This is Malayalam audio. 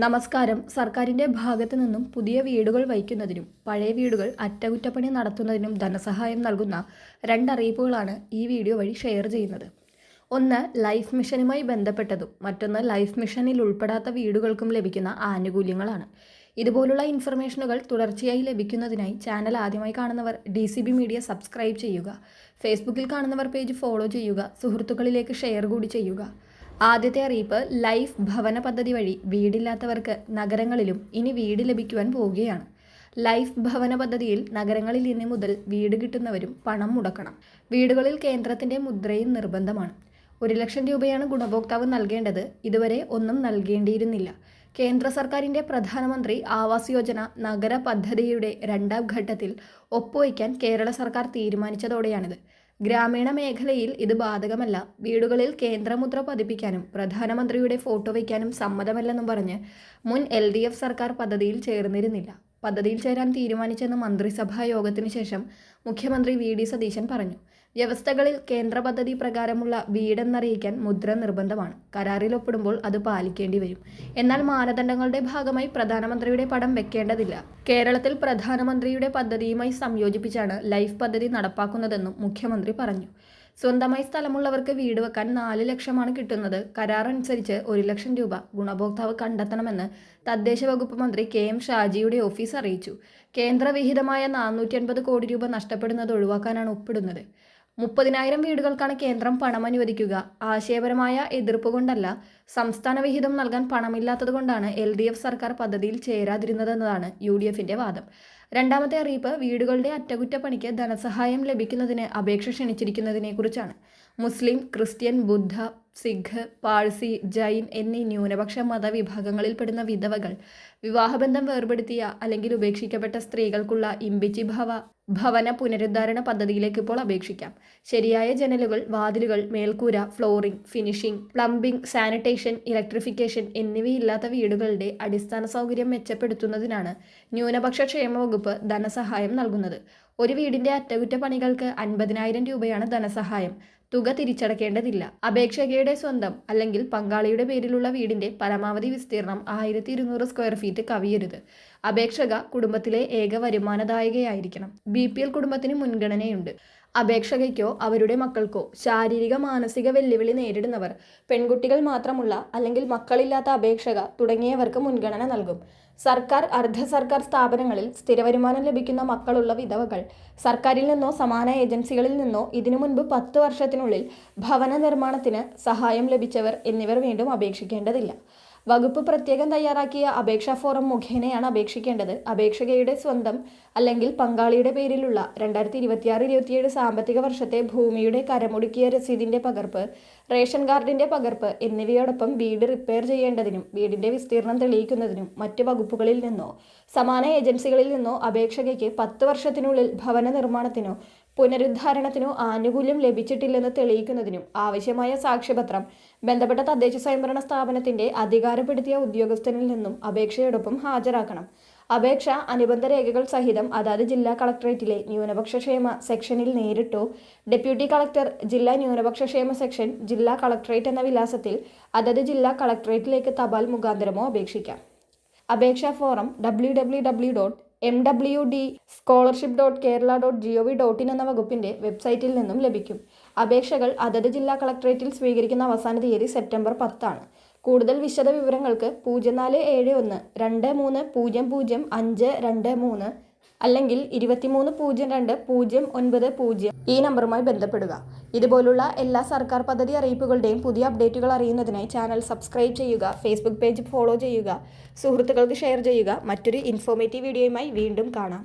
നമസ്കാരം. സർക്കാരിന്റെ ഭാഗത്തു നിന്നും പുതിയ വീടുകൾ വയ്ക്കുന്നതിനും പഴയ വീടുകൾ അറ്റകുറ്റപ്പണി നടത്തുന്നതിനും ധനസഹായം നൽകുന്ന 2 അറിയിപ്പുകളാണ് ഈ വീഡിയോ വഴി ഷെയർ ചെയ്യുന്നത്. ഒന്ന് ലൈഫ് മിഷനുമായി ബന്ധപ്പെട്ടതും മറ്റൊന്ന് ലൈഫ് മിഷനിൽ ഉൾപ്പെടാത്ത വീടുകൾക്കും ലഭിക്കുന്ന ആനുകൂല്യങ്ങളാണ്. ഇതുപോലുള്ള ഇൻഫർമേഷനുകൾ തുടർച്ചയായി ലഭിക്കുന്നതിനായി ചാനൽ ആദ്യമായി കാണുന്നവർ DCB മീഡിയ സബ്സ്ക്രൈബ് ചെയ്യുക. ഫേസ്ബുക്കിൽ കാണുന്നവർ പേജ് ഫോളോ ചെയ്യുക. സുഹൃത്തുക്കളിലേക്ക് ഷെയർ കൂടി ചെയ്യുക. ആദ്യത്തെ അറിയിപ്പ്, ലൈഫ് ഭവന പദ്ധതി വഴി വീടില്ലാത്തവർക്ക് നഗരങ്ങളിലും ഇനി വീട് ലഭിക്കുവാൻ പോവുകയാണ്. ലൈഫ് ഭവന പദ്ധതിയിൽ നഗരങ്ങളിൽ ഇനി മുതൽ വീട് കിട്ടുന്നവരും പണം മുടക്കണം. വീടുകളിൽ കേന്ദ്രത്തിന്റെ മുദ്രയും നിർബന്ധമാണ്. 1 ലക്ഷം രൂപയാണ് ഗുണഭോക്താവ് നൽകേണ്ടത്. ഇതുവരെ ഒന്നും നൽകേണ്ടിയിരുന്നില്ല. കേന്ദ്ര സർക്കാരിന്റെ പ്രധാനമന്ത്രി ആവാസ് യോജന നഗര പദ്ധതിയുടെ 2ാം ഘട്ടത്തിൽ ഒപ്പുവയ്ക്കാൻ കേരള സർക്കാർ തീരുമാനിച്ചതോടെയാണിത്. ഗ്രാമീണ മേഖലയിൽ ഇത് ബാധകമല്ല. വീടുകളിൽ കേന്ദ്രമുദ്ര പതിപ്പിക്കാനും പ്രധാനമന്ത്രിയുടെ ഫോട്ടോ വയ്ക്കാനും സമ്മതമല്ലെന്നും പറഞ്ഞ് മുൻ LDF സർക്കാർ പദ്ധതിയിൽ ചേർന്നിരുന്നില്ല. പദ്ധതിയിൽ ചേരാൻ തീരുമാനിച്ചെന്ന് മന്ത്രിസഭാ യോഗത്തിന് ശേഷം മുഖ്യമന്ത്രി VD സതീശൻ പറഞ്ഞു. വ്യവസ്ഥകളിൽ കേന്ദ്ര പദ്ധതി പ്രകാരമുള്ള വീടെന്നറിയിക്കാൻ മുദ്ര നിർബന്ധമാണ്. കരാറിൽ ഒപ്പിടുമ്പോൾ അത് പാലിക്കേണ്ടി വരും. എന്നാൽ മാനദണ്ഡങ്ങളുടെ ഭാഗമായി പ്രധാനമന്ത്രിയുടെ പടം വെക്കേണ്ടതില്ല. കേരളത്തിൽ പ്രധാനമന്ത്രിയുടെ പദ്ധതിയുമായി സംയോജിപ്പിച്ചാണ് ലൈഫ് പദ്ധതി നടപ്പാക്കുന്നതെന്നും മുഖ്യമന്ത്രി പറഞ്ഞു. സ്വന്തമായി സ്ഥലമുള്ളവർക്ക് വീട് വെക്കാൻ 4 ലക്ഷമാണ് കിട്ടുന്നത്. കരാർ അനുസരിച്ച് 1 ലക്ഷം രൂപ ഗുണഭോക്താവ് കണ്ടെത്തണമെന്ന് തദ്ദേശ വകുപ്പ് മന്ത്രി KM ഷാജിയുടെ ഓഫീസ് അറിയിച്ചു. കേന്ദ്ര വിഹിതമായ 450 കോടി രൂപ നഷ്ടപ്പെടുന്നത് ഒഴിവാക്കാനാണ് ഒപ്പിടുന്നത്. 30,000 വീടുകൾക്കാണ് കേന്ദ്രം പണം അനുവദിക്കുക. ആശയപരമായ എതിർപ്പ് കൊണ്ടല്ല, സംസ്ഥാന വിഹിതം നൽകാൻ പണമില്ലാത്തതുകൊണ്ടാണ് LDF സർക്കാർ പദ്ധതിയിൽ ചേരാതിരുന്നതെന്നതാണ് UDFന്റെ വാദം. രണ്ടാമത്തെ അറിയിപ്പ്, വീടുകളുടെ അറ്റകുറ്റപ്പണിക്ക് ധനസഹായം ലഭിക്കുന്നതിന് അപേക്ഷ ക്ഷണിച്ചിരിക്കുന്നതിനെക്കുറിച്ചാണ്. മുസ്ലിം, ക്രിസ്ത്യൻ, ബുദ്ധ, സിഖ്, പാഴ്സി, ജൈൻ എന്നീ ന്യൂനപക്ഷ മതവിഭാഗങ്ങളിൽപ്പെടുന്ന വിധവകൾ, വിവാഹബന്ധം വേർപെടുത്തിയ അല്ലെങ്കിൽ ഉപേക്ഷിക്കപ്പെട്ട സ്ത്രീകൾക്കുള്ള ഇമ്പിച്ചി ഭവന പുനരുദ്ധാരണ പദ്ധതിയിലേക്ക് ഇപ്പോൾ അപേക്ഷിക്കാം. ശരിയായ ജനലുകൾ, വാതിലുകൾ, മേൽക്കൂര, flooring, finishing, plumbing, sanitation, electrification എന്നിവയില്ലാത്ത വീടുകളുടെ അടിസ്ഥാന സൗകര്യം മെച്ചപ്പെടുത്തുന്നതിനാണ് ന്യൂനപക്ഷ ക്ഷേമ വകുപ്പ് ധനസഹായം നൽകുന്നത്. ഒരു വീടിന്റെ അറ്റകുറ്റപ്പണികൾക്ക് 50,000 രൂപയാണ് ധനസഹായം. തുക തിരിച്ചടക്കേണ്ടതില്ല. അപേക്ഷകയുടെ സ്വന്തം അല്ലെങ്കിൽ പങ്കാളിയുടെ പേരിലുള്ള വീടിന്റെ പരമാവധി വിസ്തീർണം 1200 സ്ക്വയർ ഫീറ്റ് കവിയരുത്. അപേക്ഷക കുടുംബത്തിലെ ഏക വരുമാനദായകയായിരിക്കണം. BPL കുടുംബത്തിന് മുൻഗണനയുണ്ട്. അപേക്ഷകയ്ക്കോ അവരുടെ മക്കൾക്കോ ശാരീരിക മാനസിക വെല്ലുവിളി നേരിടുന്നവർ, പെൺകുട്ടികൾ മാത്രമുള്ള അല്ലെങ്കിൽ മക്കളില്ലാത്ത അപേക്ഷക തുടങ്ങിയവർക്ക് മുൻഗണന നൽകും. സർക്കാർ, അർദ്ധ സർക്കാർ സ്ഥാപനങ്ങളിൽ സ്ഥിരവരുമാനം ലഭിക്കുന്ന മക്കളുള്ള വിധവകൾ, സർക്കാരിൽ നിന്നോ സമാന ഏജൻസികളിൽ നിന്നോ ഇതിനു മുൻപ് 10 വർഷത്തിനുള്ളിൽ ഭവന നിർമ്മാണത്തിന് സഹായം ലഭിച്ചവർ എന്നിവർ വീണ്ടും അപേക്ഷിക്കേണ്ടതില്ല. വകുപ്പ് പ്രത്യേകം തയ്യാറാക്കിയ അപേക്ഷാ ഫോറം മുഖേനയാണ് അപേക്ഷിക്കേണ്ടത്. അപേക്ഷകയുടെ സ്വന്തം അല്ലെങ്കിൽ പങ്കാളിയുടെ പേരിലുള്ള 2026-27 സാമ്പത്തിക വർഷത്തെ ഭൂമിയുടെ കരമൊടുക്കിയ രസീതിന്റെ പകർപ്പ്, റേഷൻ കാർഡിന്റെ പകർപ്പ് എന്നിവയോടൊപ്പം വീട് റിപ്പയർ ചെയ്യേണ്ടതിനും വീടിന്റെ വിസ്തീർണം തെളിയിക്കുന്നതിനും മറ്റ് വകുപ്പുകളിൽ നിന്നോ സമാന ഏജൻസികളിൽ നിന്നോ അപേക്ഷകയ്ക്ക് 10 വർഷത്തിനുള്ളിൽ ഭവന നിർമ്മാണത്തിനോ പുനരുദ്ധാരണത്തിനോ ആനുകൂല്യം ലഭിച്ചിട്ടില്ലെന്ന് തെളിയിക്കുന്നതിനും ആവശ്യമായ സാക്ഷ്യപത്രം ബന്ധപ്പെട്ട തദ്ദേശ സ്വയംഭരണ സ്ഥാപനത്തിന്റെ അധികാരപ്പെടുത്തിയ ഉദ്യോഗസ്ഥനിൽ നിന്നും അപേക്ഷയോടൊപ്പം ഹാജരാക്കണം. അപേക്ഷ അനുബന്ധ രേഖകൾ സഹിതം അതാത് ജില്ലാ കളക്ടറേറ്റിലെ ന്യൂനപക്ഷ ക്ഷേമ സെക്ഷനിൽ നേരിട്ടോ, ഡെപ്യൂട്ടി കളക്ടർ, ജില്ലാ ന്യൂനപക്ഷ ക്ഷേമ സെക്ഷൻ, ജില്ലാ കളക്ടറേറ്റ് എന്ന വിലാസത്തിൽ അതത് ജില്ലാ കളക്ടറേറ്റിലേക്ക് തപാൽ മുഖാന്തരമോ അപേക്ഷിക്കാം. അപേക്ഷാ ഫോറം www.mwdscholarship.kerala.gov.in എന്ന വകുപ്പിന്റെ വെബ്സൈറ്റിൽ നിന്നും ലഭിക്കും. അപേക്ഷകൾ അതത് ജില്ലാ കളക്ടറേറ്റിൽ സ്വീകരിക്കുന്ന അവസാന തീയതി സെപ്റ്റംബർ 10 ആണ്. കൂടുതൽ വിശദ വിവരങ്ങൾക്ക് 0471-2300-523 അല്ലെങ്കിൽ 2302-090 ഈ നമ്പറുമായി ബന്ധപ്പെടുക. ഇതുപോലുള്ള എല്ലാ സർക്കാർ പദ്ധതി അറിയിപ്പുകളുടെയും പുതിയ അപ്ഡേറ്റുകൾ അറിയുന്നതിനായി ചാനൽ സബ്സ്ക്രൈബ് ചെയ്യുക. ഫേസ്ബുക്ക് പേജ് ഫോളോ ചെയ്യുക. സുഹൃത്തുക്കൾക്ക് ഷെയർ ചെയ്യുക. മറ്റൊരു ഇൻഫോർമേറ്റീവ് വീഡിയോയുമായി വീണ്ടും കാണാം.